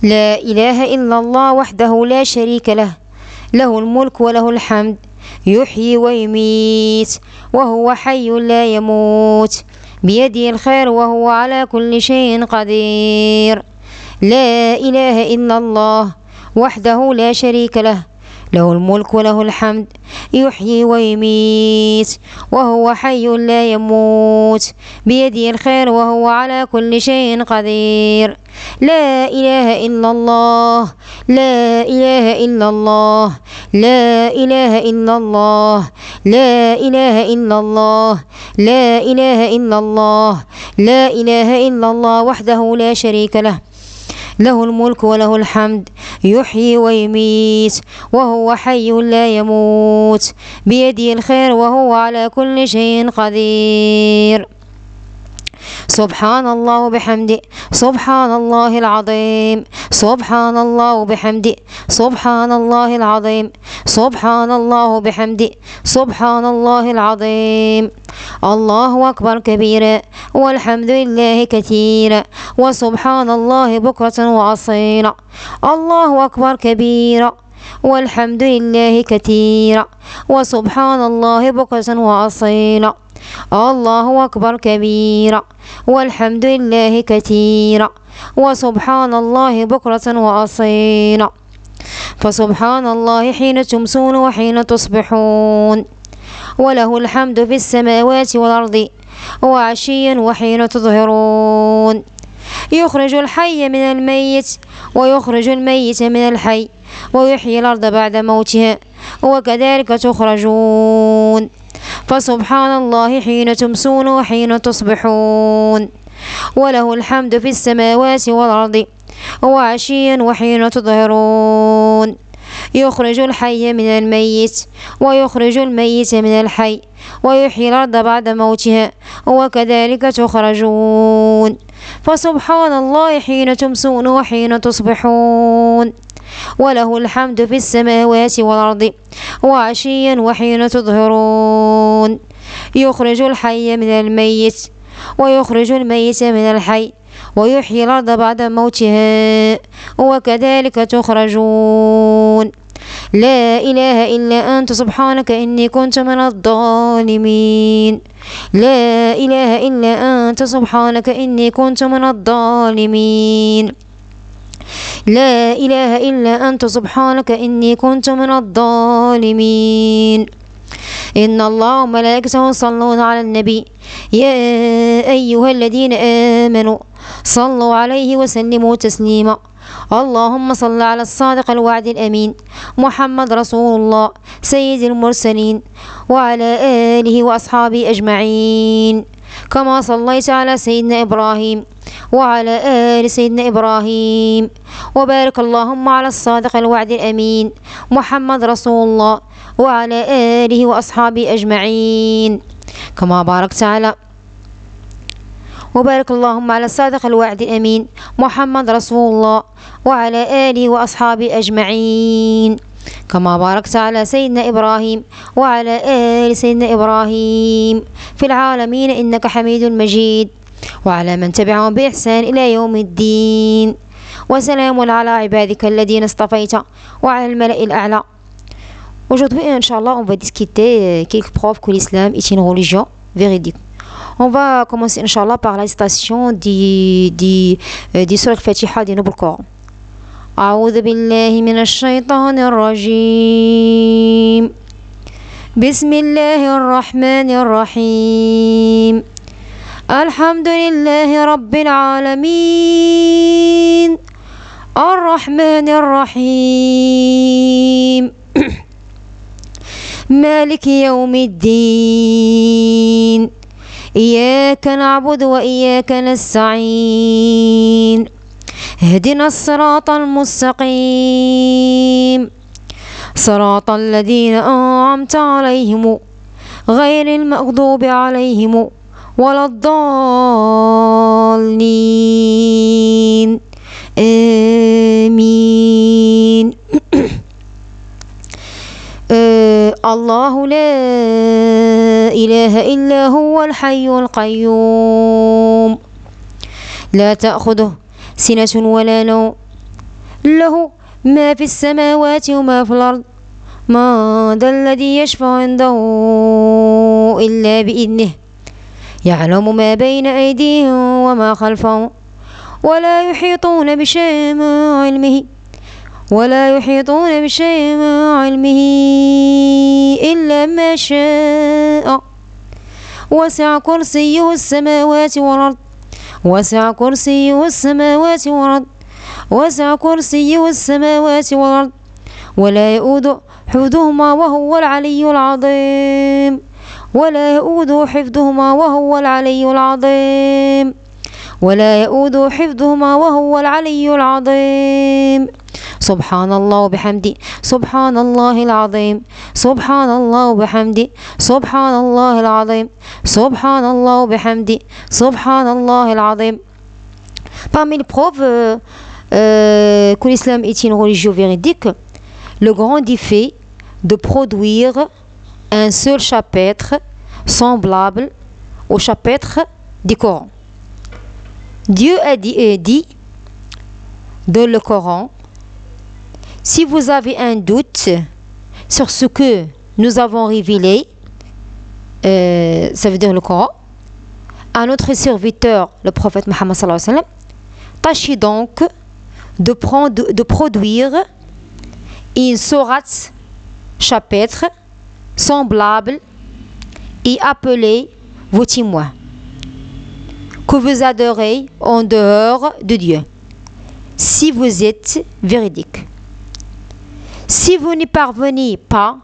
لا إله إلا الله وحده لا شريك له، له الملك وله الحمد، يحيي ويميت وهو حي لا يموت، بيده الخير وهو على كل شيء قدير. لا إله إلا الله وحده لا شريك له، له الملك وله الحمد، يحيي ويميت وهو حي لا يموت، بيده الخير وهو على كل شيء قدير. لا إله إلا الله، لا إله إلا الله، لا إله إلا الله، لا إله إلا الله، لا إله إلا الله، لا إله إلا الله وحده لا شريك له، له الملك وله الحمد، يحيي ويميت وهو حي لا يموت، بيده الخير وهو على كل شيء قدير. سبحان الله وبحمده، سبحان الله العظيم، سبحان الله وبحمده، سبحان الله العظيم، سبحان الله وبحمده، سبحان الله العظيم. الله أكبر كبيرا، والحمد لله كثيرا، وسبحان الله بكرة وأصيلا. الله أكبر كبيرا، والحمد لله كثيرا، وسبحان الله بكرة وأصيلا. الله أكبر كبيرا، والحمد لله كثيرا، وسبحان الله بكرة وأصيلا. فسبحان الله حين تمسون وحين تصبحون، وله الحمد في السماوات والأرض وعشيا وحين تظهرون. يخرج الحي من الميت ويخرج الميت من الحي، ويحيي الأرض بعد موتها، وكذلك تخرجون. فسبحان الله حين تمسون وحين تصبحون، وله الحمد في السماوات والأرض وعشيا وحين تظهرون. يخرج الحي من الميت ويخرج الميت من الحي، ويحيي الأرض بعد موتها، وكذلك تخرجون. فسبحان الله حين تمسون وحين تصبحون، وله الحمد في السماوات والأرض وعشيا وحين تظهرون. يخرج الحي من الميت ويخرج الميت من الحي، ويحيي الأرض بعد موتها، وكذلك تخرجون. لا إله إلا أنت سبحانك إني كنت من الظالمين. لا إله إلا أنت سبحانك إني كنت من الظالمين. لا إله إلا أنت سبحانك إني كنت من الظالمين. إن الله وملائكته يصلون على النبي، يا أيها الذين آمنوا صلوا عليه وسلموا تسليما. اللهم صل على الصادق الوعد الأمين محمد رسول الله سيد المرسلين، وعلى آله وأصحابه أجمعين، كما صليت على سيدنا إبراهيم وعلى آل سيدنا إبراهيم. وبارك اللهم على الصادق الوعد الأمين محمد رسول الله وعلى آله وأصحابه أجمعين، كما باركت على وبارك اللهم على الصادق الوعد الأمين محمد رسول الله وعلى آله وأصحابه أجمعين، كما باركت على سيدنا إبراهيم وعلى آل سيدنا إبراهيم في العالمين إنك حميد مجيد، وعلى من تبعهم بإحسان إلى يوم الدين. وسلام على عبادك الذين اصطفيت وعلى الملأ الأعلى. Aujourd'hui, Inch'Allah, on va discuter quelques preuves que l'islam est une religion véridique. On va commencer, Inch'Allah, par la citation du Surah Al-Fatiha du Noble Coran. أعوذ بالله من الشيطان الرجيم. بسم الله الرحمن الرحيم. الحمد لله رب العالمين الرحمن الرحيم مالك يوم الدين إياك نعبد وإياك نستعين اهدنا الصراط المستقيم صراط الذين أنعمت عليهم غير المغضوب عليهم ولا الضالين آمين. الله لا إله إلا هو الحي القيوم لا تأخذه سنة ولا نوم له ما في السماوات وما في الأرض من ذا الذي يشفع عنده إلا بإذنه يعلم ما بين أيديهم وما خلفهم ولا يحيطون بشيء من علمه إلا ما شاء وسع كرسيه السماوات والأرض ولا يؤود حفظهما وهو العلي العظيم سبحان الله وبحمده سبحان الله العظيم سبحان الله وبحمده سبحان الله العظيم سبحان الله وبحمده سبحان الله العظيم. Parmi les preuves que l'islam est une religion véridique, le grand défi de produire un seul chapitre semblable au chapitre du Coran. Dieu a dit dans le Coran: si vous avez un doute sur ce que nous avons révélé, ça veut dire le Coran, à notre serviteur, le prophète Mohammed sallallahu alayhi wa sallam, tâchez donc de produire une sourate chapitre semblable et appelez vos témoins que vous adorez en dehors de Dieu, si vous êtes véridique. Si vous n'y parvenez pas,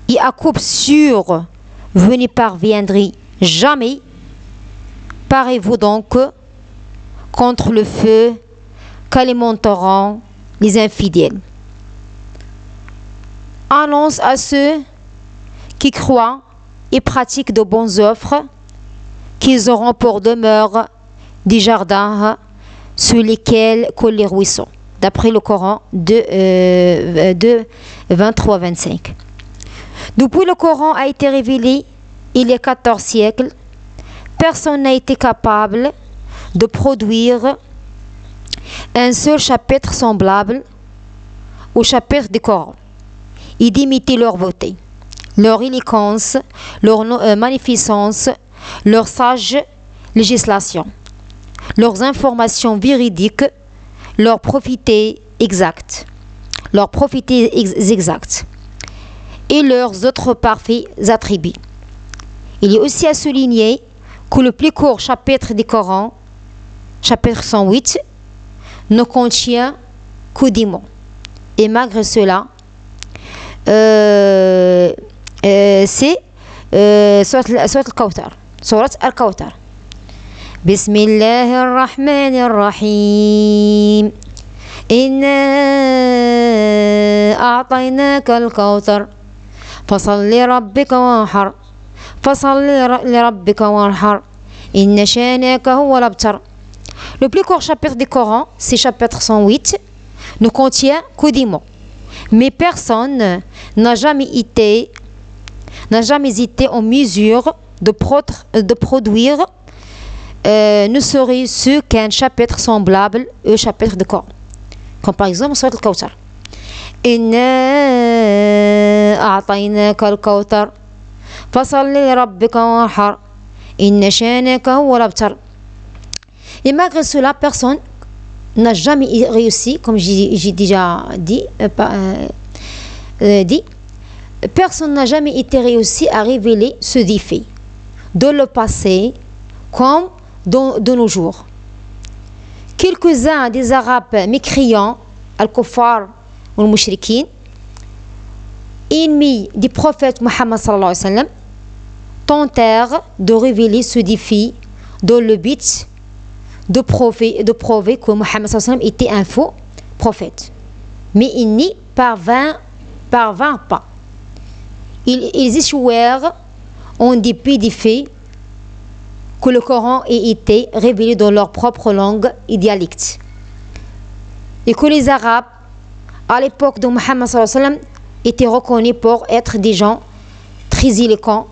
et à coup sûr vous n'y parviendrez jamais, parez-vous donc contre le feu qu'alimenteront les infidèles. Annonce à ceux qui croient et pratiquent de bonnes œuvres qu'ils auront pour demeure des jardins sur lesquels coulent les ruisseaux, d'après le Coran 2, 23-25. Depuis le Coran a été révélé il y a 14 siècles, personne n'a été capable de produire un seul chapitre semblable au chapitre du Coran et d'imiter leur beauté, leur élégance, leur magnificence, leur sage législation, leurs informations véridiques, leurs propriétés exactes et leurs autres parfaits attributs. Il est aussi à souligner que le plus court chapitre du Coran, chapitre 108, ne contient que 10 mots. Et malgré cela, c'est Surat Al-Kawthar. Bismillahirrahmanirrahim. Inna a'tainaka al-Kawthar. Fasalli rabbika wanhar. Inna shanaka huwa al-abtar. Le plus court chapitre du Coran, c'est chapitre 108, ne contient que 10 mots. Mais personne n'a jamais été en mesure de produire ne serait-ce qu'un chapitre semblable au chapitre du Coran. Comme par exemple Surat Al-Kawthar. Inna a'tainaka al-Kawthar. Fasalli rabbika wanhar. Inna shanaka huwa al-abtar. Et malgré cela, personne n'a jamais réussi, comme j'ai déjà dit, personne n'a jamais été réussi à révéler ce défi, de le passé comme de nos jours. Quelques-uns des Arabes mécréants, al-Kuffar ou al-Mushrikin, ennemis du prophète Mohammed sallallahu alayhi wa sallam, tentèrent de révéler ce défi dans le but de prouver que Mohammed sallallahu alayhi wa sallam était un faux prophète. Mais ils n'y parvinrent pas. Ils échouèrent en dépit du fait que le Coran ait été révélé dans leur propre langue et dialecte. Et que les Arabes, à l'époque de Mohammed sallallahu alayhi wa sallam, étaient reconnus pour être des gens très éloquents,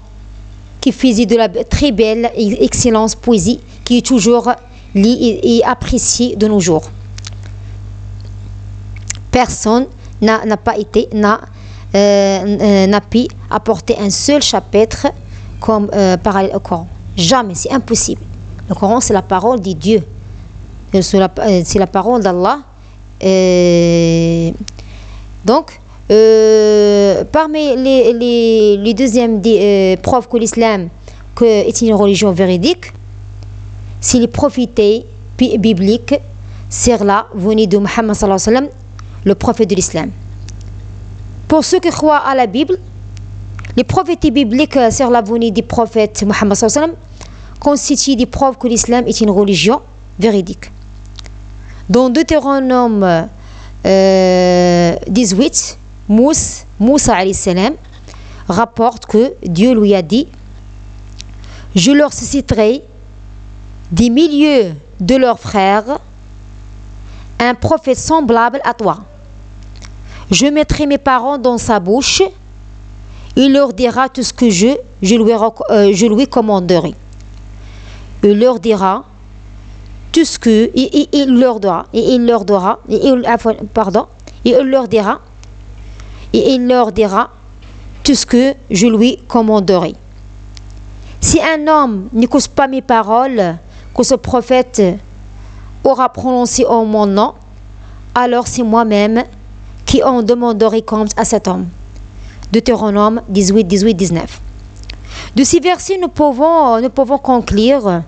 qui faisaient de la très belle et excellente poésie, qui est toujours lue et appréciée de nos jours. Personne n'a pu apporter un seul chapitre comme parallèle au Coran. Jamais, c'est impossible. Le Coran, c'est la parole de Dieu. C'est la parole d'Allah. Donc, parmi les deuxièmes preuves que l'islam est une religion véridique, c'est les prophéties bibliques sur la venue de Muhammad sallallahu alayhi wa sallam, le prophète de l'islam. Pour ceux qui croient à la Bible, les prophéties bibliques sur la venue du prophète Muhammad sallallahu alayhi wa sallam constituent des preuves que l'islam est une religion véridique. Dans Deutéronome 18, Moussa alayhi salam rapporte que Dieu lui a dit: je leur susciterai des milieux de leurs frères un prophète semblable à toi. Je mettrai mes paroles dans sa bouche. Il leur dira tout ce que je lui commanderai. Il leur dira tout ce que il leur dira tout ce que je lui commanderai. Si un homme n'écoute pas mes paroles que ce prophète aura prononcées en mon nom, alors c'est moi-même qui en demanderai compte à cet homme. Deutéronome 18, 19. De ces versets, nous pouvons conclure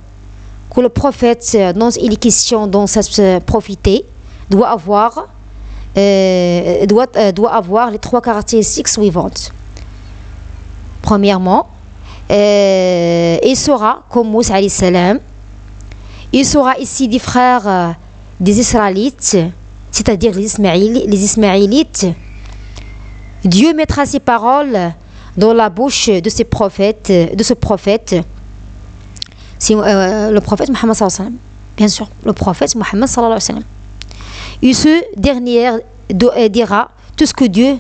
que le prophète dont il est question dans cette prophétie doit avoir les trois caractéristiques suivantes. Premièrement, il sera comme Moussa alayhi salam. Il sera ici des frères des Israélites, c'est-à-dire les Ismaélites. Dieu mettra ses paroles dans la bouche de ce prophète. C'est le prophète Muhammad sallallahu alayhi wa sallam. Bien sûr, le prophète Muhammad sallallahu alayhi wa sallam. Et ce dernier dira tout ce que Dieu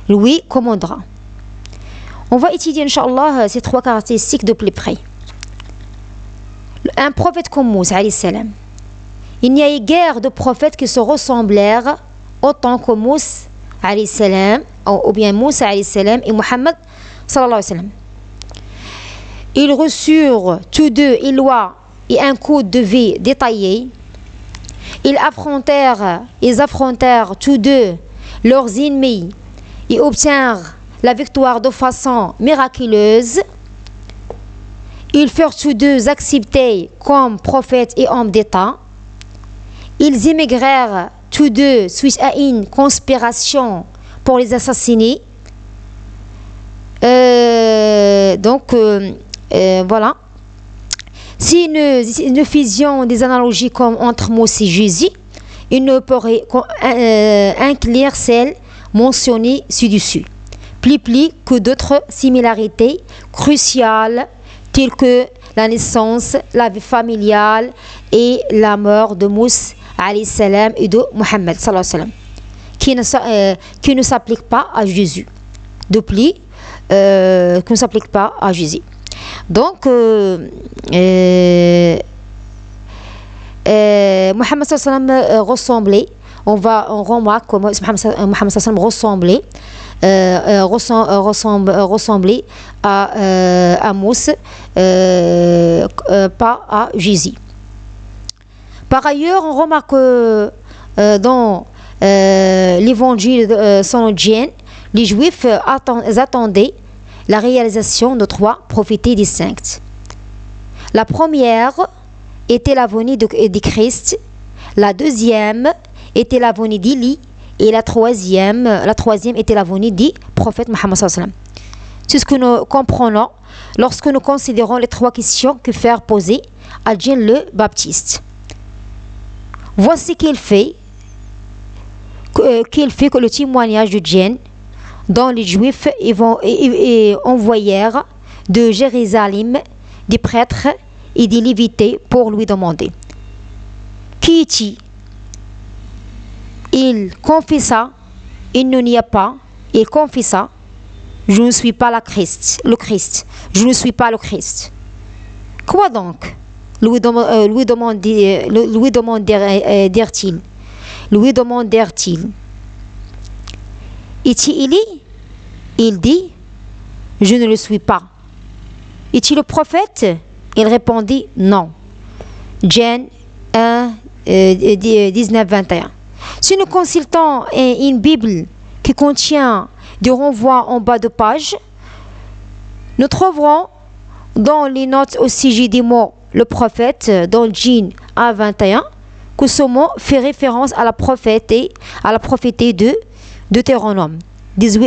lui commandera. On va étudier, Inch'Allah, ces trois caractéristiques de plus près. Un prophète comme Moussa alayhi salam. Il n'y a eu guère de prophètes qui se ressemblèrent autant que Moussa alayhi salam, ou bien Moussa alayhi salam et Muhammad sallallahu alayhi wa sallam. Ils reçurent tous deux une loi et un code de vie détaillé. Ils affrontèrent tous deux leurs ennemis et obtinrent la victoire de façon miraculeuse. Ils furent tous deux acceptés comme prophètes et hommes d'État. Ils émigrèrent tous deux suite à une conspiration pour les assassiner. Voilà. Si nous faisions des analogies comme entre Moussa et Jésus, il ne pourrait inclure celles mentionnées ci-dessus, plus que d'autres similarités cruciales telles que la naissance, la vie familiale et la mort de Moussa alayhi salam et de Muhammad sallallahu alayhi wa sallam, qui ne s'applique pas à Jésus. De plus, qui ne s'applique pas à Jésus. Donc, Muhammad sallallahu alayhi wa sallam ressemblait, on remarque que Muhammad sallallahu alayhi wa sallam ressemblait à Moussa, pas à Jésus. Par ailleurs, on remarque dans l'évangile selon Jean, les Juifs attendaient la réalisation de trois prophéties distinctes. La première était la venue de Christ, la deuxième était la venue d'Élie et la troisième était la venue du prophète Muhammad sallallahu alayhi wa sallam. C'est ce que nous comprenons lorsque nous considérons les trois questions que furent posées à Jean le Baptiste. Voici qu'il fait que le témoignage de Jean, dont les Juifs envoyèrent de Jérusalem des prêtres et des Lévites pour lui demander: qui es-tu? Il confessa: il n'y a pas. Il confessa: je ne suis pas le Christ. Je ne suis pas le Christ. Quoi donc? Lui demandèrent-ils. Est-il Élie? Il dit, je ne le suis pas. Est-il le prophète? Il répondit, non. Jean 1, 19-21. Si nous consultons une Bible qui contient des renvois en bas de page, nous trouverons dans les notes au sujet des mots le prophète dans Jean 1, 21 que ce mot fait référence à la prophétie de Deutéronome 15,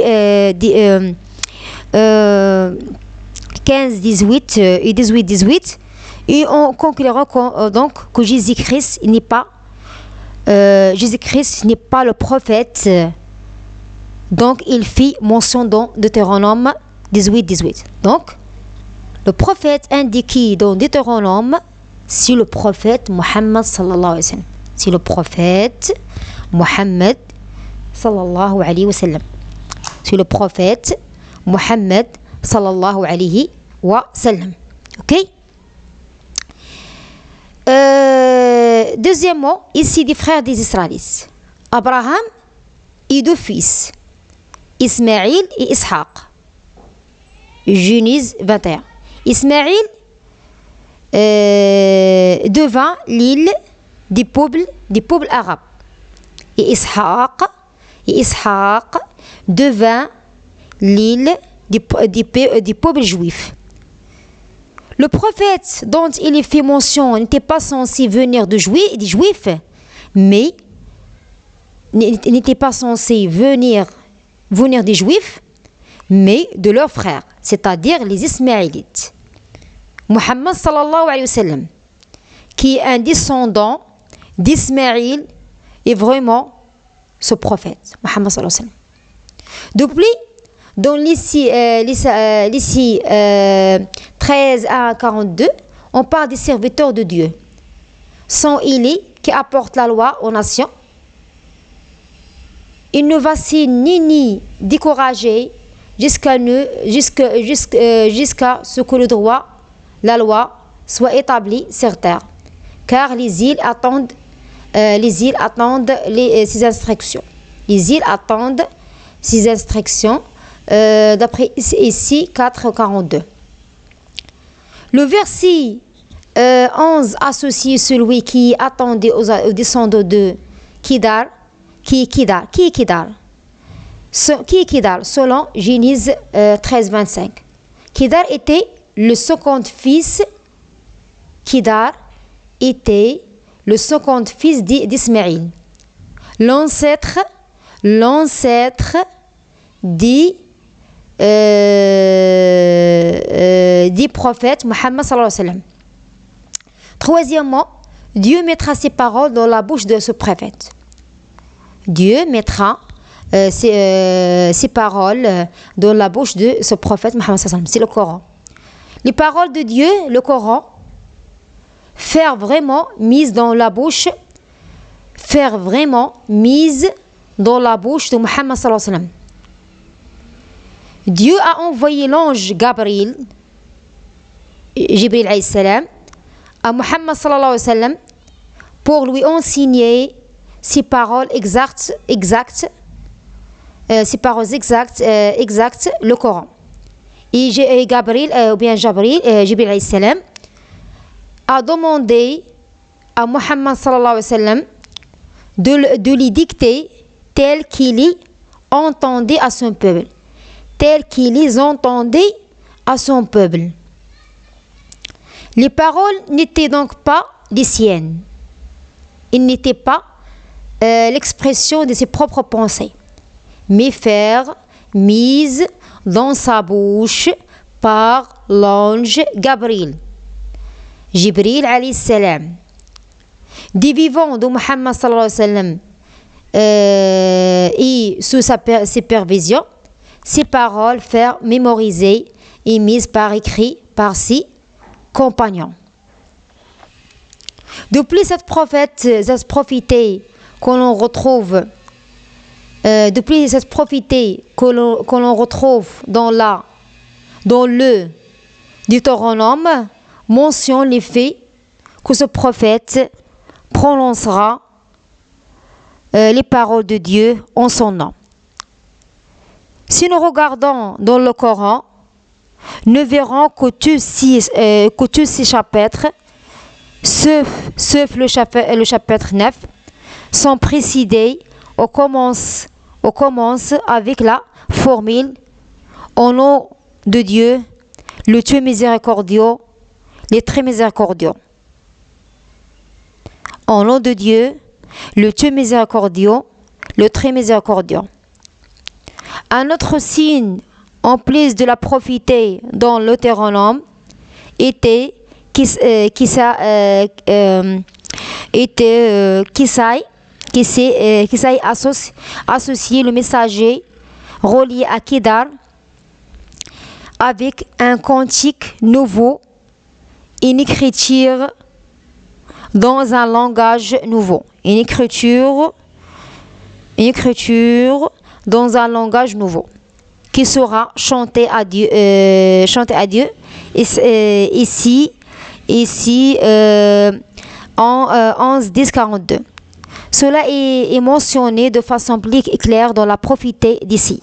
18 et 18, 18. Et on conclura donc que Jésus-Christ n'est pas le prophète. Donc il fit mention dans Deutéronome 18, 18. Donc le prophète indiqué dans Deutéronome, c'est le prophète Muhammad sallallahu alayhi wa sallam. C'est le prophète Muhammad sallallahu alayhi wa sallam. C'est le prophète Muhammad sallallahu alayhi wa sallam. Ok? Deuxièmement, ici des frères des Israélites. Abraham et deux fils, Ismaïl et Ishaq. Genèse 21. Ismaïl devint l'île des peuples arabes. Et Ishaq devint l'île des peuples juifs. Le prophète dont il est fait mention n'était pas censé venir des juifs, mais n'était pas censé venir des juifs, mais de leurs frères, c'est-à-dire les Ismaélites. Muhammad sallallahu alayhi wa sallam, qui est un descendant d'Ismaïl, est vraiment ce prophète, Muhammad sallallahu alayhi wa sallam. Depuis, dans l'ici 13 à 42, on parle des serviteurs de Dieu. Sont Élie qui apporte la loi aux nations. Il ne vacille ni décourager jusqu'à ce que le droit, la loi, soit établie sur terre. Car les îles attendent ses instructions. Les îles attendent ses instructions. D'après ici 4,42. Le verset 11 associe celui qui attendait aux descendants de Kedar. Qui est Kedar? Selon Genèse 13, 25. Kedar était le second fils. Kedar était le second fils d'Ismaïl. L'ancêtre des prophètes Muhammad sallallahu alayhi wa sallam. Troisièmement, Dieu mettra ses paroles dans la bouche de ce prophète. Dieu mettra ses paroles dans la bouche de ce prophète Muhammad sallallahu alayhi wa sallam. C'est le Coran. Les paroles de Dieu, le Coran, faire vraiment mise dans la bouche de Muhammad sallallahu alayhi wa sallam. Dieu a envoyé l'ange Jibril alayhi salam à Muhammad sallallahu alayhi wa sallam pour lui enseigner ses paroles exactes, le Coran. Et Jibril alayhi salam a demandé à Muhammad sallallahu alayhi wa sallam de lui dicter tel qu'il y entendait à son peuple. Les paroles n'étaient donc pas les siennes. Il n'était pas l'expression de ses propres pensées, mais faire mise dans sa bouche par l'ange Jibril alayhi salam. Des vivants de Muhammad sallallahu alayhi wa sallam et sous sa supervision, ces paroles faire mémoriser et mises par écrit par ses compagnons. Depuis cette prophétie que l'on retrouve dans le Deutéronome, mentionne les faits que ce prophète prononcera les paroles de Dieu en son nom. Si nous regardons dans le Coran, nous verrons que tous ces chapitres, sauf le chapitre 9, sont précédés ou commencent avec la formule au nom de Dieu, le Dieu miséricordieux, les très miséricordieux. Au nom de Dieu, le Dieu miséricordieux, le très miséricordieux. Un autre signe, en plus de la prophétie dans le Deutéronome, était Kisaï associé le messager relié à Kedar avec un cantique nouveau, une écriture dans un langage nouveau. Une écriture dans un langage nouveau qui sera chanté à Dieu, ici en 11-10-42. Cela est mentionné de façon plus claire dans la prophétie d'ici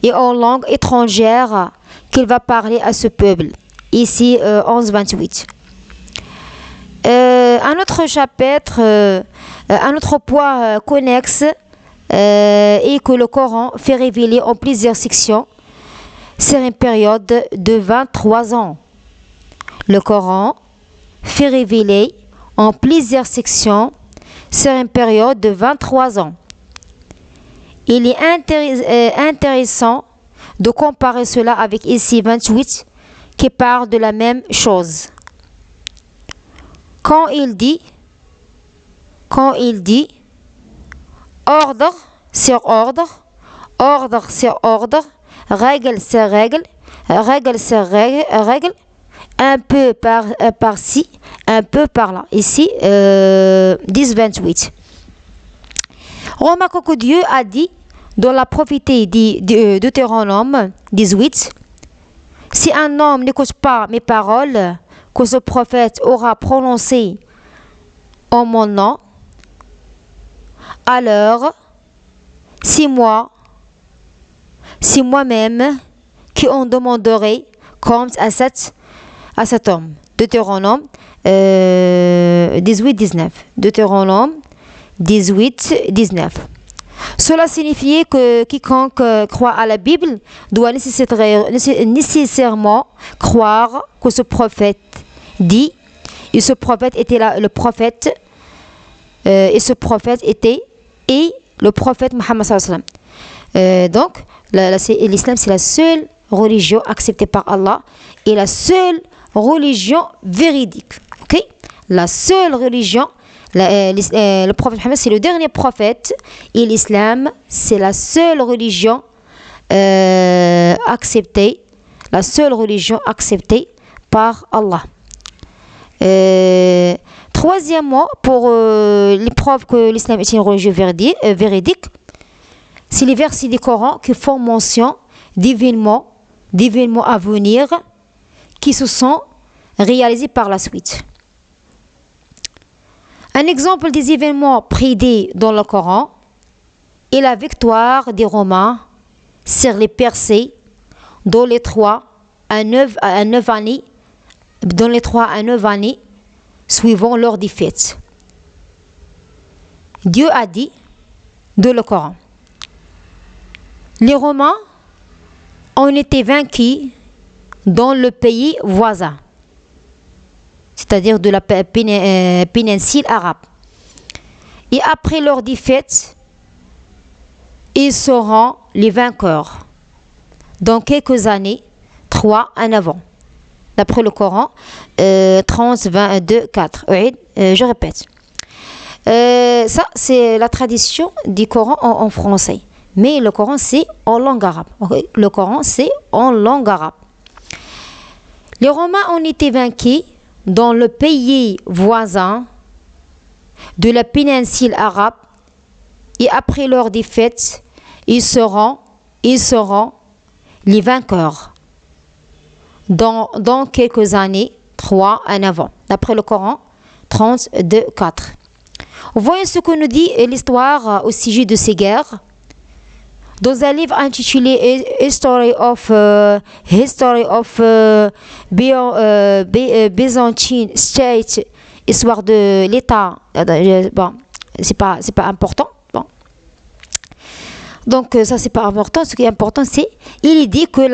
et en langue étrangère qu'il va parler à ce peuple. Ici 11-28. Un autre chapitre, un autre point connexe et que le Coran fait révéler en plusieurs sections, c'est une période de 23 ans. Le Coran fait révéler en plusieurs sections, c'est une période de 23 ans. Il est intéressant de comparer cela avec ici 28 qui parle de la même chose. Quand il dit ordre sur ordre, ordre sur ordre, règle sur règle, règle sur règle, un peu par-ci, un peu par-là. Ici, 10-28. Remarquez que Dieu a dit dans la prophétie de Deutéronome 18, si un homme n'écoute pas mes paroles que ce prophète aura prononcées en mon nom, alors c'est moi-même qui en demanderai compte à cet homme. Deutéronome 18-19. Deutéronome 18-19. Cela signifie que quiconque croit à la Bible doit nécessairement croire que ce prophète dit, et ce prophète était le prophète, et ce prophète était le prophète Mohammed sallallahu alayhi wa sallam. Donc, l'islam c'est la seule religion acceptée par Allah et la seule religion véridique. Okay? La seule religion, le prophète Mohammed c'est le dernier prophète et l'islam c'est la seule religion acceptée, par Allah. Troisièmement, pour les preuves que l'islam est une religion véridique, c'est les versets du Coran qui font mention d'événements à venir qui se sont réalisés par la suite. Un exemple des événements prédits dans le Coran est la victoire des Romains sur les Persais dans les 3 à 9 années, suivant leur défaite. Dieu a dit dans le Coran, les Romains ont été vaincus dans le pays voisin, c'est-à-dire de la péninsule arabe. Et après leur défaite, ils seront les vainqueurs dans quelques années, 3 en avant. D'après le Coran, 30, 22, 4. Je répète. Ça, c'est la tradition du Coran en français. Mais le Coran, c'est en langue arabe. Okay? Le Coran, c'est en langue arabe. Les Romains ont été vaincus dans le pays voisin de la péninsule arabe. Et après leur défaite, ils seront les vainqueurs dans quelques années, 3 en avant. D'après le Coran, 32, 4. Voyons ce que nous dit l'histoire au sujet de ces guerres. Dans un livre intitulé History of Byzantine State, histoire de l'État. Bon, c'est pas important. Bon. Donc ça c'est pas important. Ce qui est important, c'est il dit que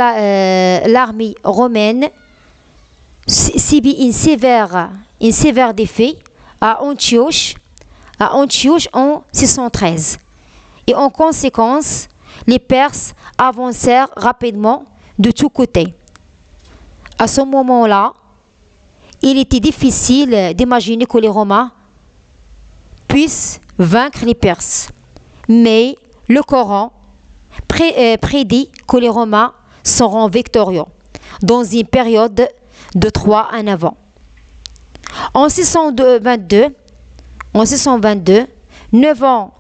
l'armée romaine subit une sévère défaite à Antioche en 613. Et en conséquence, les Perses avancèrent rapidement de tous côtés. À ce moment-là, il était difficile d'imaginer que les Romains puissent vaincre les Perses. Mais le Coran prédit que les Romains seront victorieux dans une période de 3 ans avant. En 622, 9 ans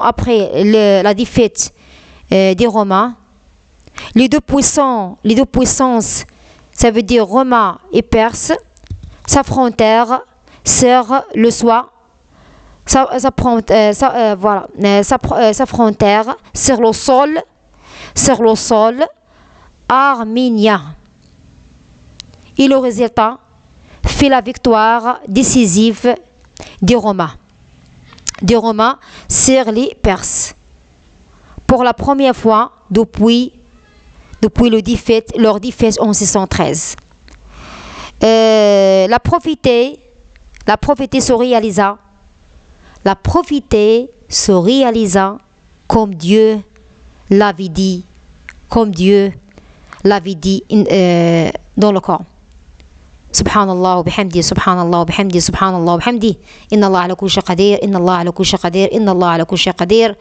après la défaite des Romains, les deux puissances, ça veut dire Romains et Perses, s'affrontèrent sur le soir, s'affrontèrent sur le sol arménien. Et le résultat fait la victoire décisive des Romains sur les Perses. Pour la première fois depuis leur défaite en 613. La prophétie se réalisa. La prophétie se réalisa comme Dieu l'avait dit, dans le Coran. Subhanallah wa bihamdi, subhanallah wa bihamdi, subhanallah wa bihamdi. Inna Allah ala kulli shay'in qadir, inna Allah ala kulli shay'in qadir, inna Allah ala kulli shay'in qadir.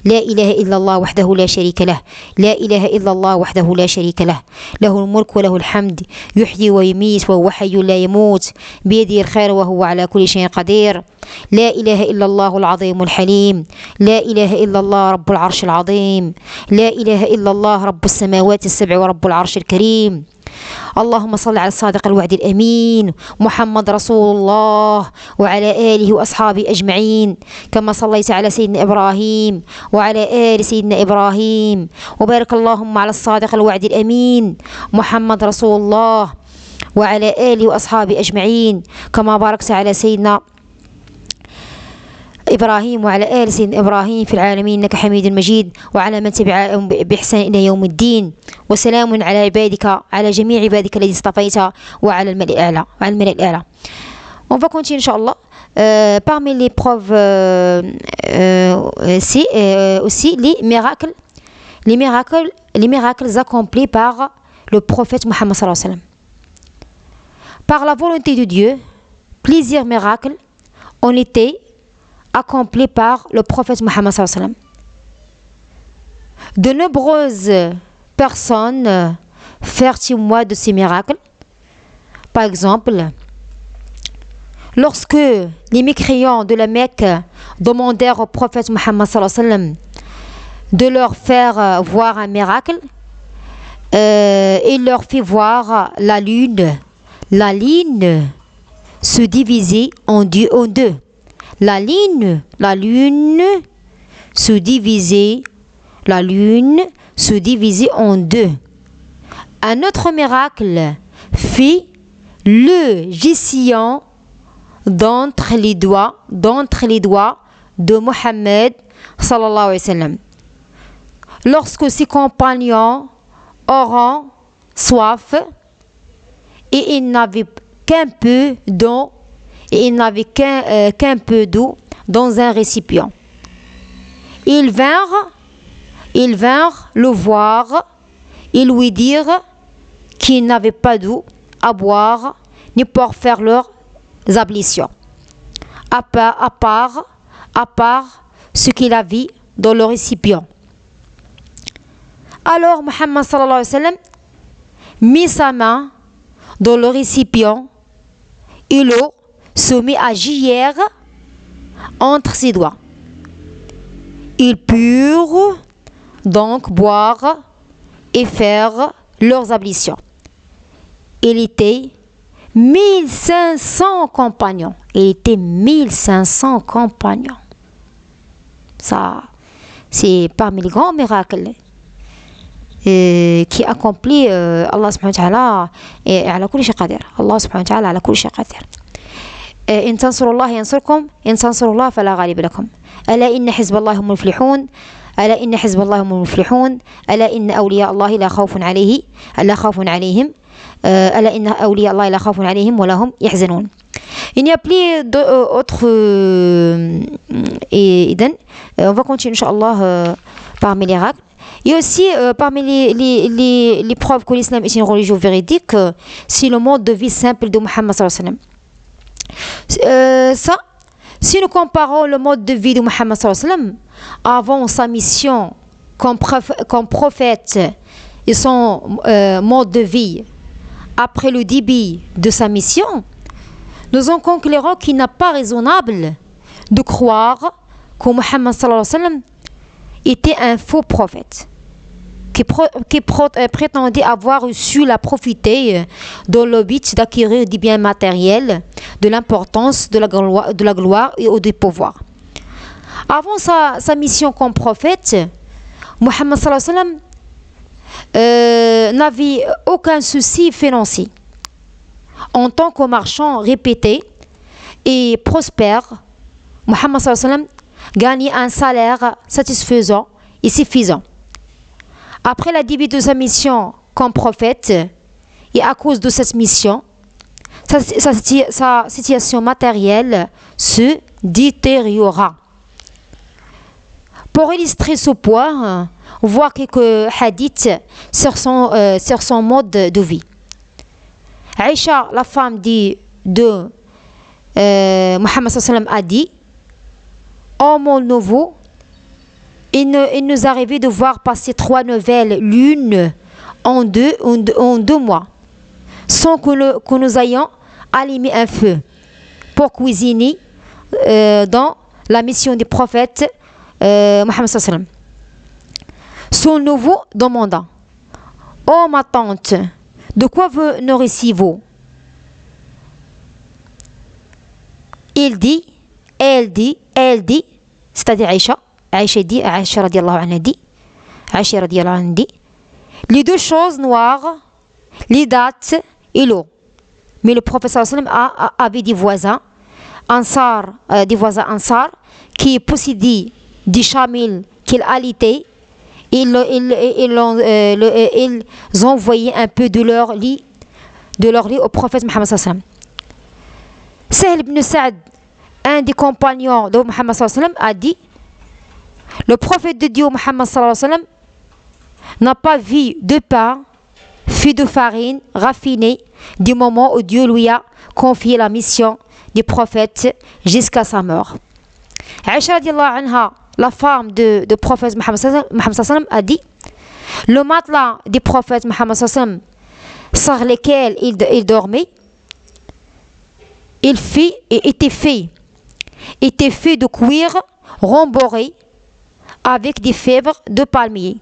لا إله إلا الله وحده لا شريك له لا إله إلا الله وحده لا شريك له له الملك وله الحمد يحيي ويميت وهو حي لا يموت بيده الخير وهو على كل شيء قدير لا إله إلا الله العظيم الحليم لا إله إلا الله رب العرش العظيم لا إله إلا الله رب السماوات السبع ورب العرش الكريم اللهم صل على الصادق الوعد الأمين محمد رسول الله وعلى آله وأصحابه أجمعين كما صليت على سيدنا إبراهيم وعلى آل سيدنا إبراهيم وبارك اللهم على الصادق الوعد الأمين محمد رسول الله وعلى آله وأصحابه أجمعين كما باركت على سيدنا إبراهيم وعلى آل سيدنا إبراهيم في العالمين إنك حميد مجيد وعلى من تبعهم بإحسان إلى يوم الدين وسلام على عبادك على جميع عبادك الذين اصطفيت وعلى الملأ الأعلى. On va continuer Inch'Allah. Parmi les preuves c'est aussi les miracles accomplis par le prophète Mohammed sallallahu alayhi wa sallam. Par la volonté de Dieu, plusieurs miracles ont été accompli par le prophète Mohammed sallallahu alayhi wa sallam. De nombreuses personnes firent témoin de ces miracles. Par exemple, lorsque les mécréants de la Mecque demandèrent au prophète Mohammed sallallahu alayhi wa sallam de leur faire voir un miracle, il leur fit voir la lune. La lune se divisait en deux. La lune se divisait en deux. Un autre miracle fit le gisillon d'entre les doigts de Mohammed sallallahu alayhi wa sallam. Lorsque ses compagnons auront soif et ils n'avaient qu'un peu d'eau dans un récipient. Ils vinrent le voir et lui dirent qu'ils n'avaient pas d'eau à boire ni pour faire leurs ablutions, à part ce qu'il avait dans le récipient. Alors Muhammad sallallahu alayhi wa sallam mit sa main dans le récipient et l'eau se mit à jaillir entre ses doigts. Ils purent donc boire et faire leurs ablutions. Il était 1500 compagnons. Ça, c'est parmi les grands miracles qui accomplit Allah subhanahu wa ta'ala على كل شيء قدير. Allah subhanahu wa ta'ala على كل شيء قدير. إن تنصروا الله ينصركم إن تنصروا الله فلا غالب لكم ألا إن حزب الله هم المفلحون ألا إن حزب الله هم المفلحون ألا إن أولياء الله لا خوف عليهم ألا إن أولياء الله لا خوف عليهم ولا هم يحزنون. Il n'y a plus d'autres إذن on va continuer Inch'Allah parmi les règles. Et aussi, parmi les preuves que l'islam est une religion véridique, c'est le mode de vie simple de Muhammad sallallahu alayhi wa sallam. Ça, si nous comparons le mode de vie de Muhammad sallallahu alayhi wa sallam avant sa mission comme prophète et son mode de vie après le début de sa mission, nous en conclurons qu'il n'est pas raisonnable de croire que Muhammad sallallahu alayhi wa sallam était un faux prophète qui prétendait avoir reçu la prophétie dans le but d'acquérir des biens matériels, de l'importance, de la gloire et du pouvoir. Avant sa mission comme prophète, Muhammad sallallahu alayhi wa sallam n'avait aucun souci financier. En tant que marchand répété et prospère, Muhammad sallallahu alayhi wa sallam gagnait un salaire satisfaisant et suffisant. Après la début de sa mission comme prophète, et à cause de cette mission, sa situation matérielle se détériora. Pour illustrer ce point, voir quelques hadiths sur son mode de vie. Aïcha, la femme de Muhammad sallallahu alayhi wa sallam, a dit: oh mon nouveau, il nous arrivait de voir passer 3 nouvelles lunes en deux mois, sans que nous ayons allumé un feu pour cuisiner dans la mission du prophète Muhammad sallallahu alayhi wa sallam. Son nouveau demanda: oh ma tante, de quoi vous nourrissez-vous? Elle dit, c'est-à-dire Aïcha radiallahu anha dit, les deux choses noires, les dattes et l'eau. Mais le prophète sallallahu alayhi wa sallam avait des voisins ansar, qui possédaient des chamelles qu'ils allaitaient. Ils envoyaient un peu de leur lit au prophète Muhammad sallallahu alayhi wa sallam. Sahl ibn Sa'd, un des compagnons de Muhammad sallallahu alayhi wa sallam, a dit: le prophète de Dieu Muhammad sallallahu alayhi wa sallam n'a pas vu de pain fait de farine raffinée du moment où Dieu lui a confié la mission du prophète jusqu'à sa mort. Aïcha radiallahu anha, la femme du prophète Muhammad sallallahu alayhi wa sallam, a dit: le matelas du prophète Muhammad sallallahu alayhi wa sallam sur lequel il dormait était fait de cuir rembourré avec des fèves de palmier.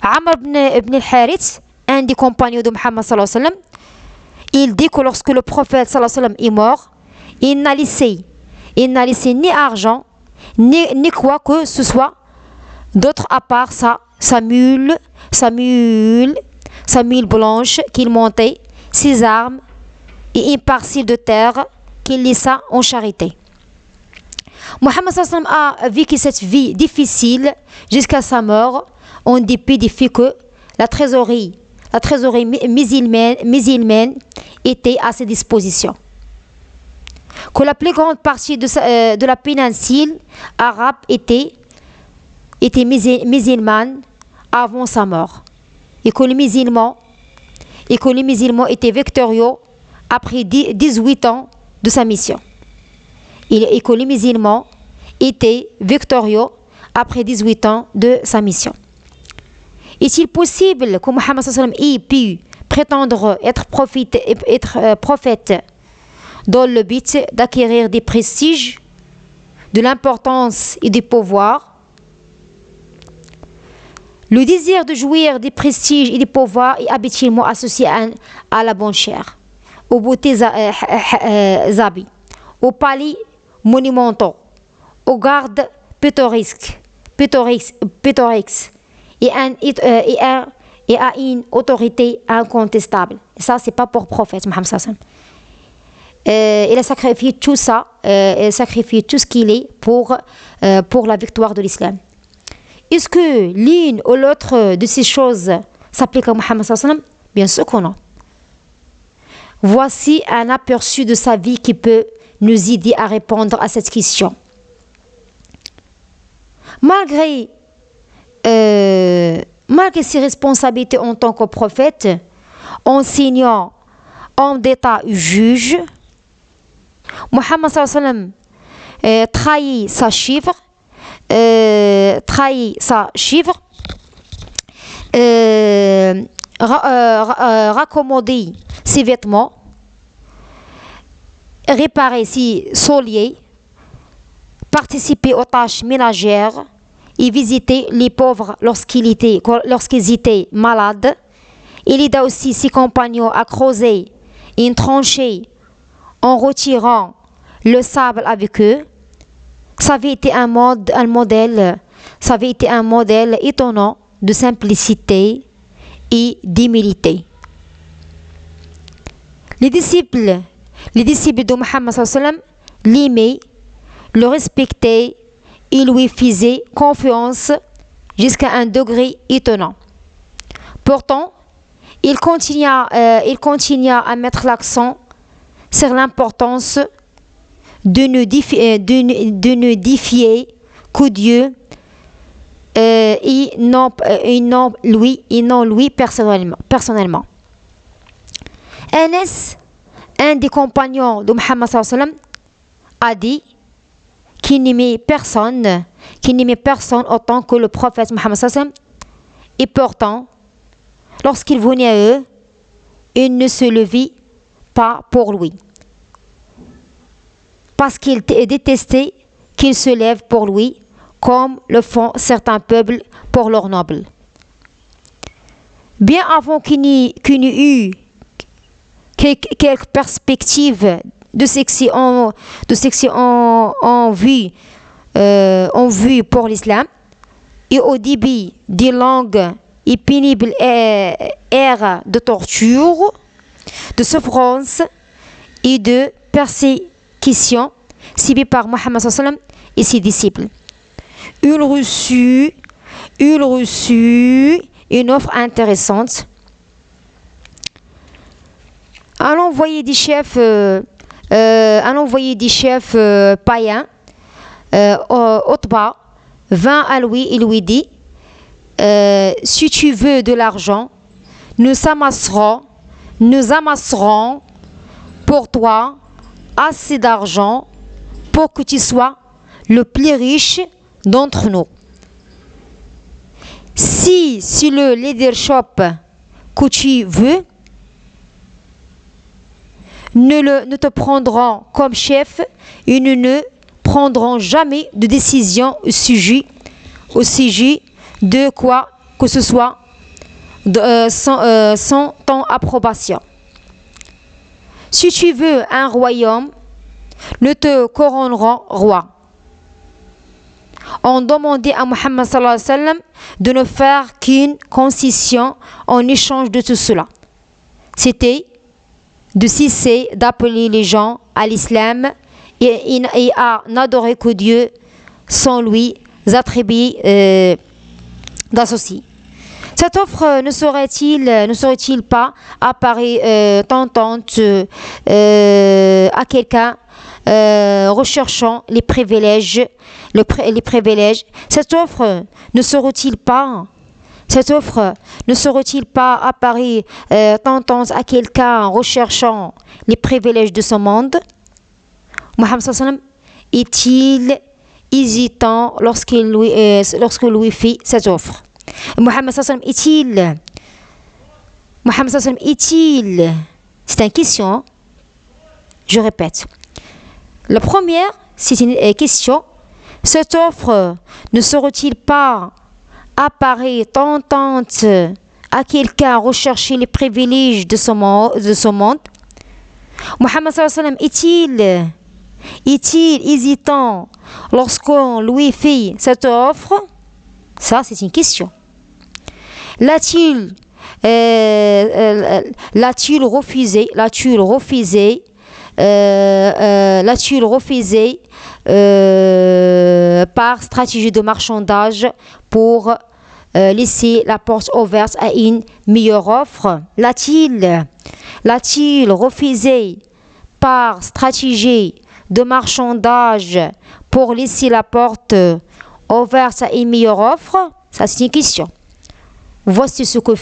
Amr ibn al-Harith, un des compagnons de Muhammad sallallahu alayhi wa sallam, il dit que lorsque le prophète sallallahu alayhi wa sallam est mort, il n'a laissé ni argent ni quoi que ce soit d'autre à part sa mule blanche qu'il montait, ses armes et une parcelle de terre qu'il laissa en charité. Muhammad sallallahu alayhi wa sallam a vécu cette vie difficile jusqu'à sa mort, en dépit du fait que la trésorerie musulmane était à ses dispositions. Que la plus grande partie de la péninsule arabe était musulmane avant sa mort, et que les musulmans étaient victorieux après 18 ans de sa mission. Et que les musulmans étaient victorieux après 18 ans de sa mission. Est-il possible que Muhammad sallallahu alayhi wa sallam ait pu prétendre être prophète dans le but d'acquérir des prestiges, de l'importance et du pouvoir? Le désir de jouir des prestiges et du pouvoir est habituellement associé à la bonne chair, aux beautés habits, aux palais monumentaux, aux gardes pittoresques et a une autorité incontestable. Et ça, c'est pas pour le prophète Mohammed sallallahu alayhi wa sallam. Il a sacrifié tout ça, il a sacrifié tout ce qu'il est pour la victoire de l'islam. Est-ce que l'une ou l'autre de ces choses s'applique à Mohammed sallallahu alayhi wa sallam? Bien sûr que non. Voici un aperçu de sa vie qui peut nous aider à répondre à cette question. Malgré ses responsabilités en tant que prophète, enseignant, homme d'État, juge, Mohammed sallallahu alayhi wa sallam trahit sa chivre, raccommoder ses vêtements, réparer ses souliers, participer aux tâches ménagères et visiter les pauvres lorsqu'ils étaient malades. Il aida aussi ses compagnons à creuser une tranchée en retirant le sable avec eux. Ça avait été un modèle étonnant de simplicité et d'humilité. Les disciples de Mohammed sallallahu alayhi wa sallam l'aimaient, le respectaient et lui faisaient confiance jusqu'à un degré étonnant. Pourtant, il continua à mettre l'accent sur l'importance de ne défier que Dieu et non lui personnellement. Anas, un des compagnons de Mohammed sallallahu alayhi wa sallam, a dit qu'il n'aimait personne autant que le prophète Mohammed sallallahu alayhi wa sallam, et pourtant, lorsqu'il venait à eux, il ne se levait pas pour lui, parce qu'il détestait qu'il se lève pour lui, comme le font certains peuples pour leurs nobles. Bien avant qu'il n'y eût quelques perspectives de sexe en vue pour l'islam, et au début des longues et pénibles ères de torture, de souffrance et de persécution subies par Mohammed sallallahu alayhi wa sallam et ses disciples. Il reçut une offre intéressante. Un envoyé des chefs païens, Otba, vint à lui et lui dit: si tu veux de l'argent, nous amasserons pour toi assez d'argent pour que tu sois le plus riche d'entre nous. Si c'est le leadership que tu veux, ne te prendront comme chef et ne prendront jamais de décision au sujet de quoi que ce soit sans ton approbation. Si tu veux un royaume, nous te couronnerons roi. On demandait à Mohammed sallallahu alayhi wa sallam de ne faire qu'une concession en échange de tout cela. C'était de cesser d'appeler les gens à l'islam et à n'adorer que Dieu sans lui attribuer d'associés. Cette offre ne serait-il pas apparaître tentante à quelqu'un recherchant les privilèges? Cette offre ne serait-il pas apparaître tentante à quelqu'un recherchant les privilèges de ce monde? Mohammed sallallahu alayhi wa sallam est-il hésitant lorsqu'il lui fait cette offre? Mohammed sallallahu alayhi wa sallam est-il? C'est une question. Je répète. La première, c'est une question. Cette offre ne serait-il pas apparaître tentante à quelqu'un rechercher les privilèges de ce monde? Mohammed sallallahu alayhi wa sallam est-il hésitant lorsqu'on lui fait cette offre? Ça, c'est une question. L'a-t-il refusé par stratégie de marchandage pour laisser la porte ouverte à une meilleure offre? L'a-t-il refusé par stratégie de marchandage pour laisser la porte ouverte à une meilleure offre? Ça, c'est une question. Voici ce que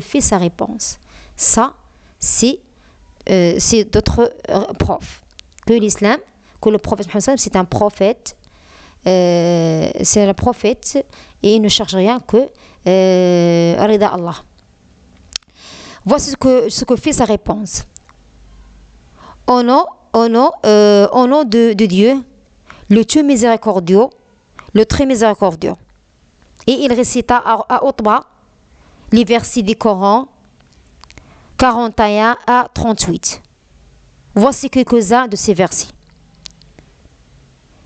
fait sa réponse. Ça, c'est d'autres preuves que l'islam, que le prophète Mohammed, c'est un prophète. C'est le prophète et il ne cherche rien que Rida Allah. Voici ce que fait sa réponse. Au nom de Dieu, le Dieu miséricordieux, le très miséricordieux. Et il récita à haute voix les versets du Coran 41 à 38. Voici quelques-uns de ces versets.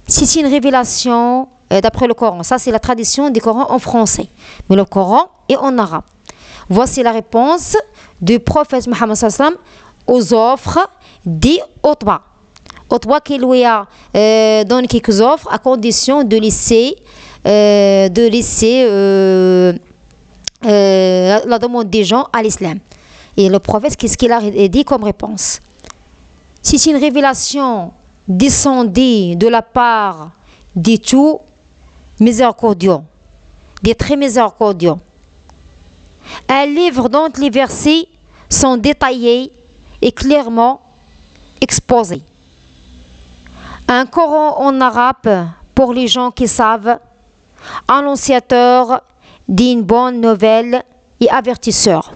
C'est une révélation d'après le Coran. Ça, c'est la tradition du Coran en français. Mais le Coran est en arabe. Voici la réponse du prophète Mohammed sallam aux offres des Utba. Utba qui lui a donné quelques offres à condition de laisser la demande des gens à l'islam. Et le prophète, qu'est-ce qu'il a dit comme réponse? Si c'est une révélation descendue de la part des tout miséricordieux, des très miséricordieux, un livre dont les versets sont détaillés et clairement exposés, un Coran en arabe pour les gens qui savent, annonciateur d'une bonne nouvelle et avertisseur.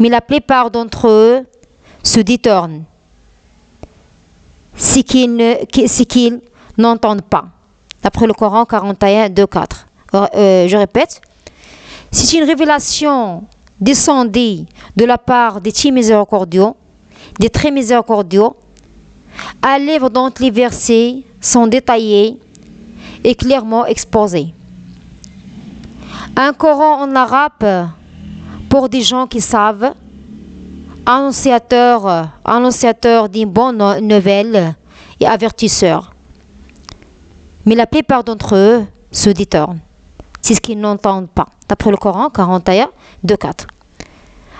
Mais la plupart d'entre eux se détournent, c'est qu'ils n'entendent pas. D'après le Coran 41, 2, 4. Je répète, c'est une révélation descendue de la part des très miséricordieux, un livre dont les versets sont détaillés et clairement exposés. Un Coran en arabe pour des gens qui savent, annonciateur d'une bonne nouvelle et avertisseur. Mais la plupart d'entre eux se détournent. C'est ce qu'ils n'entendent pas. D'après le Coran 41, 2, 4.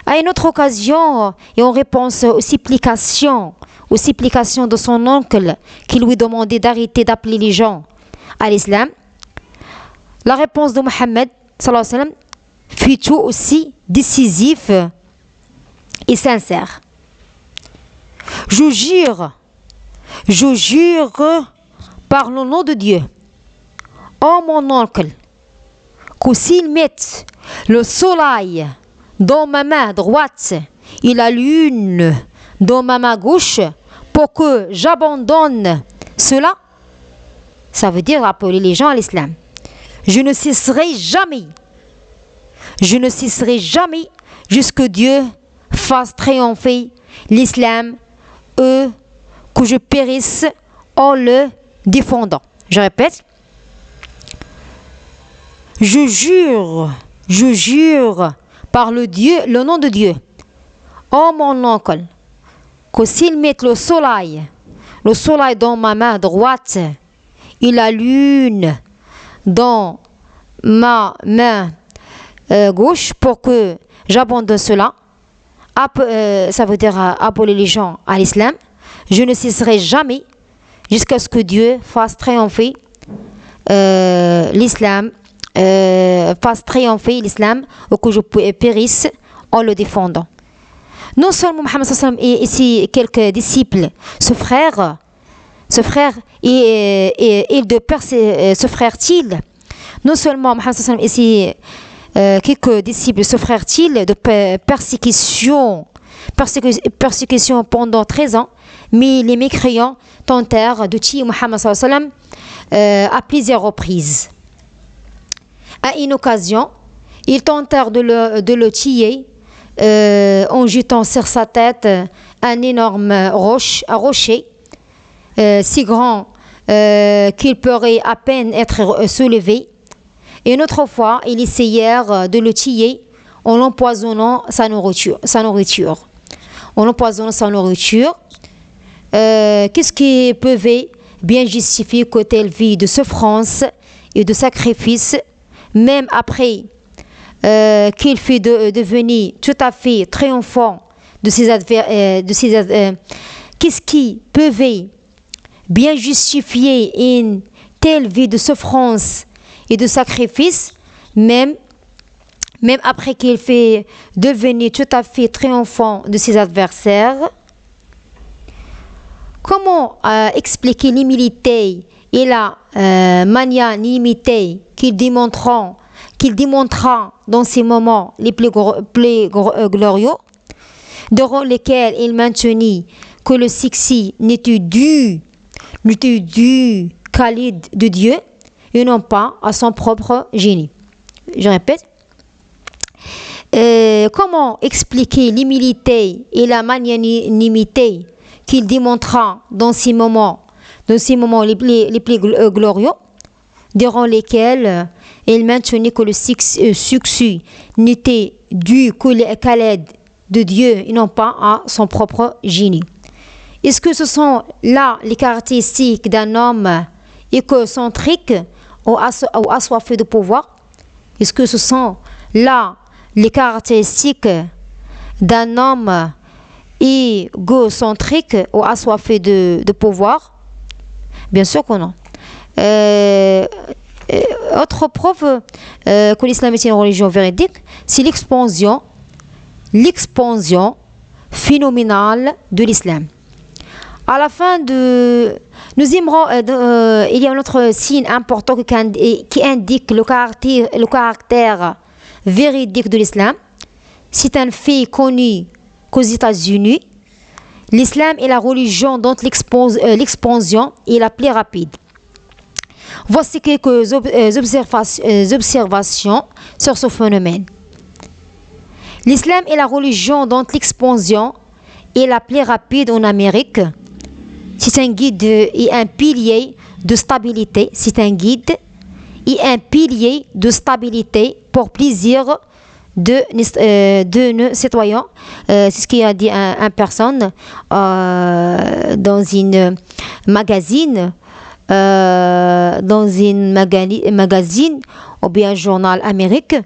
À une autre occasion, et en réponse aux supplications de son oncle qui lui demandait d'arrêter d'appeler les gens à l'islam, la réponse de Mohammed sallallahu alayhi wa sallam fut tout aussi décisif et sincère. Je jure par le nom de Dieu, ô mon oncle, que s'ils mettent le soleil dans ma main droite et la lune dans ma main gauche pour que j'abandonne cela, ça veut dire appeler les gens à l'islam. Je ne cesserai jamais jusque Dieu fasse triompher l'islam et que je périsse en le défendant. Je répète, je jure par le nom de Dieu, ô mon oncle, que s'ils mettent le soleil dans ma main droite et la lune dans ma main gauche pour que j'abandonne cela, ça veut dire appeler les gens à l'islam, je ne cesserai jamais jusqu'à ce que Dieu fasse triompher l'islam, ou que je périsse en le défendant. Non seulement Mohammed sallam et ici quelques disciples, ce frère s'offrèrent-ils, non seulement Mohammed sallam ici quelques disciples s'offrèrent-ils de persécution pendant 13 ans, mais les mécréants tentèrent de tuer Mohammed sallam à plusieurs reprises. À une occasion, ils tentèrent de le tuer en jetant sur sa tête un énorme rocher, si grand qu'il pourrait à peine être soulevé. Et une autre fois, ils essayèrent de le tuer en empoisonnant sa nourriture. En empoisonnant sa nourriture. Qu'est-ce qui pouvait bien justifier que telle vie de souffrance et de sacrifice, même après qu'il fut devenu tout à fait triomphant de ses qu'est-ce qui pouvait bien justifier une telle vie de souffrance et de sacrifice, même après qu'il fut devenu tout à fait triomphant de ses adversaires? Comment expliquer l'humilité et la magnanimité qu'il démontra dans ces moments les plus glorieux, durant lesquels il maintenait que le succès n'était dû qu'à l'aide de Dieu et non pas à son propre génie. Je répète. Comment expliquer l'humilité et la magnanimité qu'il démontra dans ces moments les plus glorieux, durant lesquels il maintenait que le succès n'était dû qu'à l'aide de Dieu et non pas à son propre génie? Est-ce que ce sont là les caractéristiques d'un homme égocentrique ou assoiffé de pouvoir? Est-ce que ce sont là les caractéristiques d'un homme égocentrique ou assoiffé de pouvoir? Bien sûr que non. Autre preuve que l'islam est une religion véridique, c'est l'expansion phénoménale de l'islam. À la fin de... il y a un autre signe important qui indique le caractère véridique de l'islam. C'est un fait connu qu'aux États-Unis, l'islam est la religion dont l'expansion est la plus rapide. Voici quelques observations sur ce phénomène. L'islam est la religion dont l'expansion est la plus rapide en Amérique. C'est un guide et un pilier de stabilité. C'est un guide et un pilier de stabilité pour plaisir de nos citoyens. C'est ce qu'il a dit une personne dans une magazine. Magazine ou bien journal américain.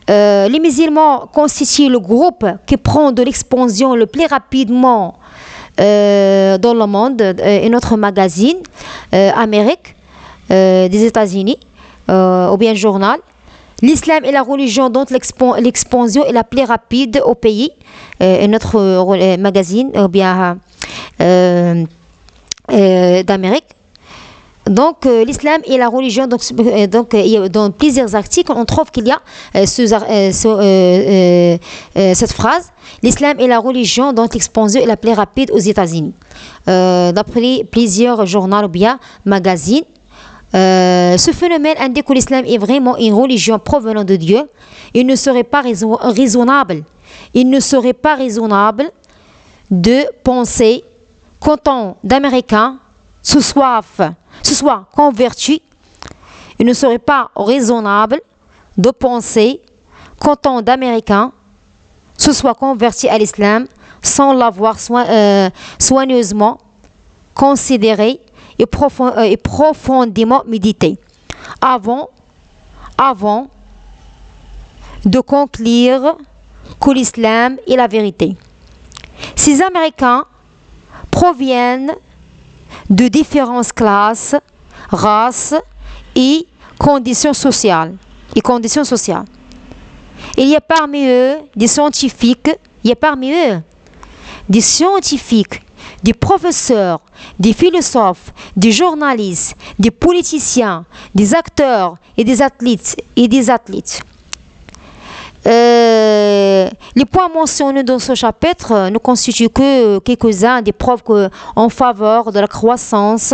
Les musulmans constituent le groupe qui prend de l'expansion le plus rapidement dans le monde. Et notre magazine Amérique des États-Unis ou bien journal. L'islam est la religion dont l'expansion est la plus rapide au pays. Et notre magazine ou bien d'Amérique. Donc, l'islam est la religion, donc dans plusieurs articles, on trouve qu'il y a cette phrase. L'islam est la religion dont l'expansion est la plus rapide aux États-Unis. D'après plusieurs journaux ou bien magazines, ce phénomène indique que l'islam est vraiment une religion provenant de Dieu. Il ne serait pas raisonnable de penser qu'autant d'Américains se soient convertis. Il ne serait pas raisonnable de penser qu'autant d'Américains se soient convertis à l'islam sans l'avoir soigneusement considéré et profondément médité avant de conclure que l'islam est la vérité. Ces Américains proviennent de différentes classes, races et conditions sociales. Il y a parmi eux des scientifiques, des professeurs, des philosophes, des journalistes, des politiciens, des acteurs et des athlètes. Les points mentionnés dans ce chapitre ne constituent que quelques-uns des preuves en faveur de la croissance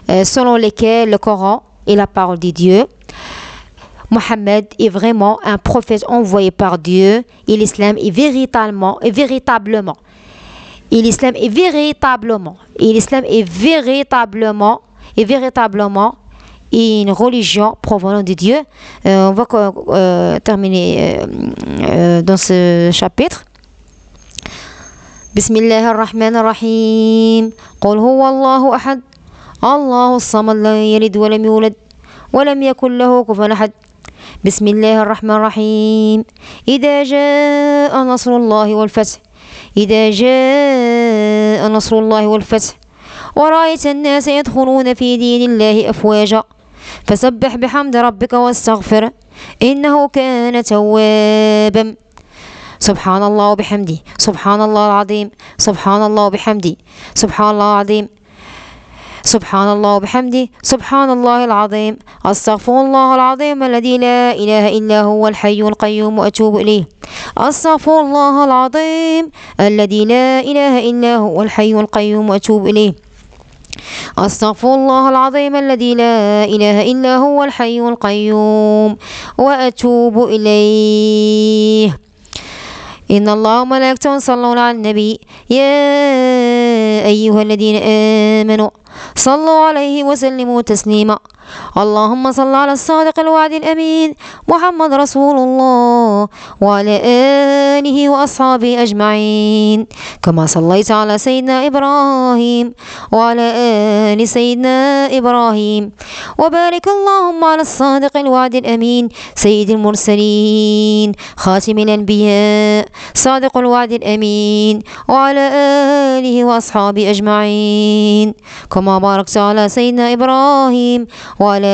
selon lesquelles le Coran est la parole de Dieu. Mohammed est vraiment un prophète envoyé par Dieu et l'islam est véritablement une religion provenant de Dieu. On va terminer dans ce chapitre. Bismillah ar-Rahman ar-Rahim. قل هو الله أحد الله الصمد لم يلد ولم يولد ولم يكن له كفوا أحد. بسم الله الرحمن الرحيم. إذا جاء نصر الله والفتح إذا جاء نصر الله والفتح ورأيت الناس يدخلون في دين الله أفواجا فسبح بحمد ربك واستغفر إنه كان توابا. سبحان الله وبحمده سبحان الله العظيم سبحان الله وبحمده سبحان الله العظيم سبحان الله وبحمده سبحان الله العظيم. أستغفر الله العظيم الذي لا إله إلا هو الحي القيوم وأتوب إليه. أستغفر الله العظيم الذي لا إله إلا هو الحي القيوم وأتوب إليه. أستغفر الله العظيم الذي لا إله إلا هو الحي القيوم وأتوب إليه. إن الله وملائكته يصلون على النبي يا أيها الذين آمنوا صلوا عليه وسلموا تسليما. اللهم صل على الصادق الوعد الأمين محمد رسول الله وعلى آله وأصحابه أجمعين كما صليت على سيدنا إبراهيم وعلى آل سيدنا إبراهيم. وبارك اللهم على الصادق الوعد الأمين سيد المرسلين خاتم الأنبياء صادق الوعد الأمين وعلى آله وأصحابه أجمعين كما باركت على سيدنا إبراهيم وعلى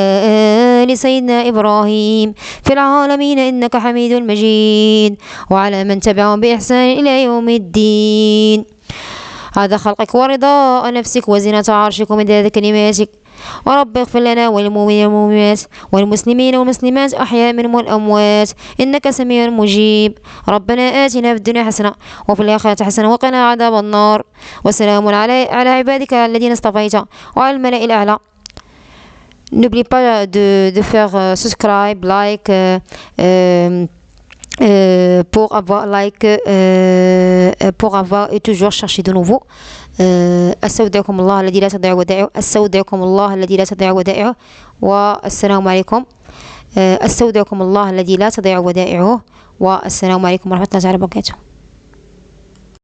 آل سيدنا إبراهيم في العالمين إنك حميد مجيد وعلى من تبعهم بإحسان إلى يوم الدين. هذا خلقك ورضاء نفسك وزنة عرشك ومداد كلماتك. ورب اغفر لنا وللمؤمنين والمؤمنات والمسلمين والمسلمات أحياء منهم والأموات إنك سميع مجيب. ربنا آتنا في الدنيا حسنة وفي الآخرة حسنة وقنا عذاب النار. وسلام على عبادك الذين اصطفيت وعلى الملأ الأعلى. N'oublie pas de faire subscribe, like pour avoir et toujours chercher de nouveau. أستودعكم الله الذي لا تضيع ودائعه أستودعكم الله الذي لا تضيع ودائعه والسلام عليكم. أستودعكم الله الذي لا تضيع ودائعه والسلام عليكم ورحمة الله وبركاته.